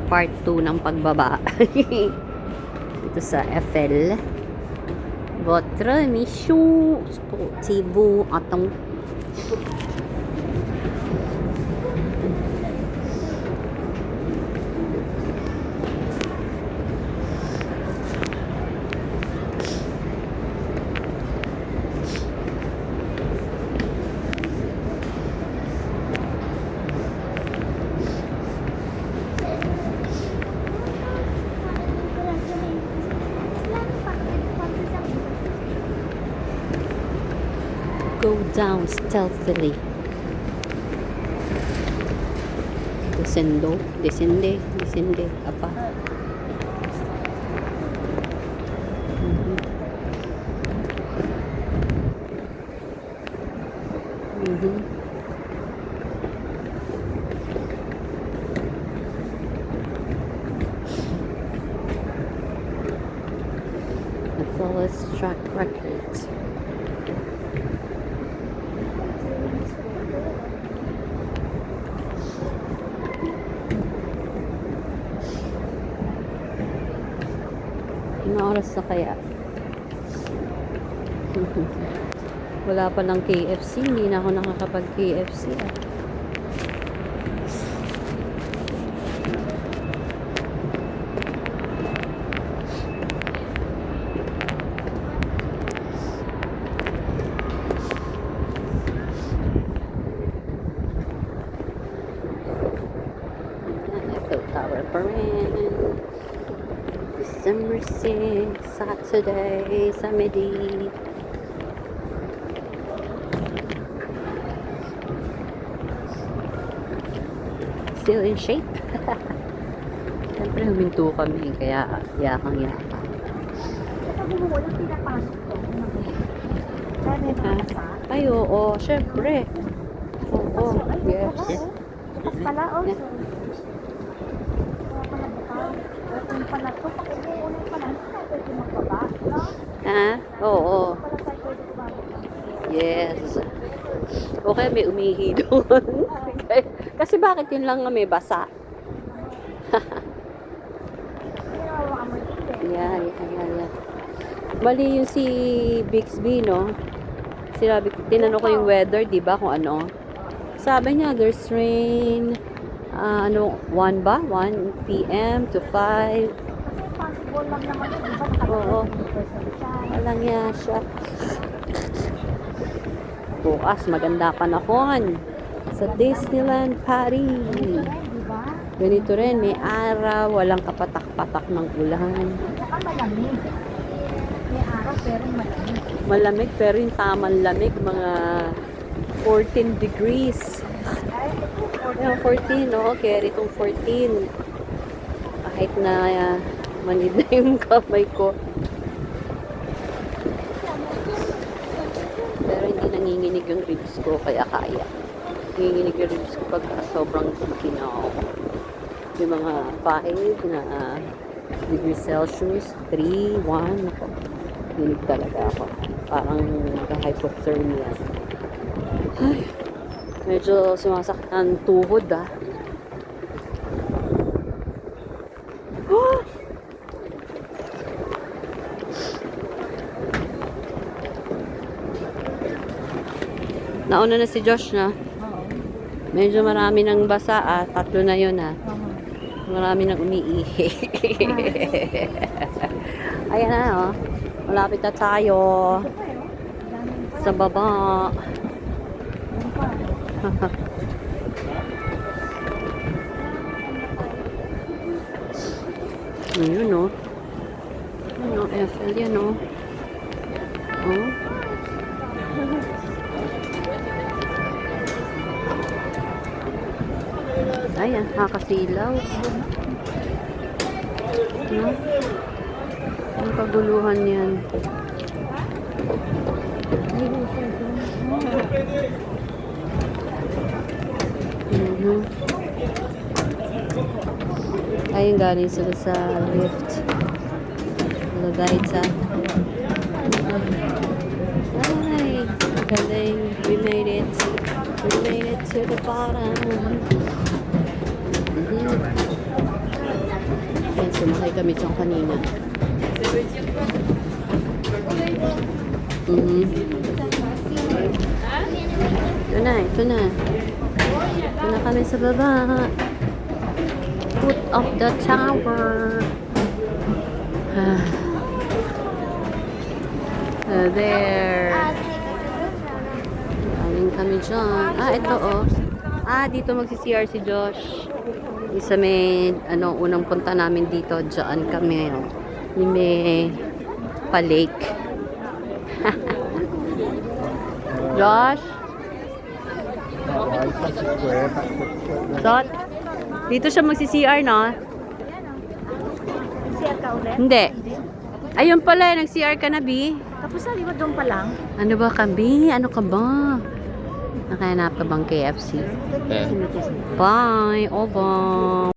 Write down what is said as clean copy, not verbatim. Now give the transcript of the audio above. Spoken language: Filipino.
Part 2 ng pagbaba. Dito sa Eiffel. Votre mission sportivo atong go down stealthily. Descende apa. The flawless track records. Ano oras na kaya? Wala pa ng KFC. Hindi na ako nakakapag-KFC. Eiffel Tower Parade. December 6th, Saturday, Samedi. Still in shape. Siyempre huminto kami, kaya yakang-yaka. Walang pinapasok to. Ay, oo, syempre. Oo, yes. Bukas pala, oh. Kung pala to, pakiuunan pala, pwede magbaba, no? Ha? Oo. Pala tayo pwede magbaba. Yes. Okay, may umihi doon. Kasi bakit yun lang nga may basa? Yeah. Mali yung si Bixby, no? Sinabi, tinanong ko yung weather, di ba, kung ano. Sabi niya, there's rain, 1 ba? 1 p.m. to 5. Kasi possible lang naman yun, di ba? Oo. Walang niya siya. Bukas, maganda panahon sa Disneyland Paris. Di ba? Ganito rin, may araw, walang kapatak-patak ng ulan. Saka malamig. May araw pero malamig. Malamig pero yung tamang lamig, mga 14 degrees. Ay, Yung 14, no? Carry itong 14. Kahit na manid na yung kamay ko. Pero hindi nanginginig yung ribs ko, kaya kaya. Nanginginig yung ribs ko pag sobrang kinaw. Yung mga 5 na degrees Celsius, 3, 1, ako. Hinig talaga ako. Parang hypothermia. Ay, medyo sumasakit ang tuhod, Oh! Nauna na si Josh na. Medyo marami ng basa, 3 na yun, Marami nang umiihi. Ayan na, malapit na tayo sa baba. Ayun, no? Ano, Eiffel yan, no? Oh. Ayan, nakakasilaw. No? Ang kaguluhan yan. Ayun, galing sila sa lift. Lagay sa ay, galing. We made it to the bottom. Sumakay kami dyan kanina. Mhm. Ito na, ito na. Ito na kami sa baba. Foot of the tower. There. Galing kami dyan. Ito oh. Dito magsi-CR si Josh. Isa may, unang punta namin dito. Diyan kami. Oh. May pa-lake. Josh? Sot? Dito siya magsi-CR, no? Siya ka ulit? Hindi. Ayun pala, nag-CR ka na, B. Tapos sa liwa doon pa lang. Ano ba ka, B? Ano ka ba? Nakahanap ka bang KFC? Bye! Over!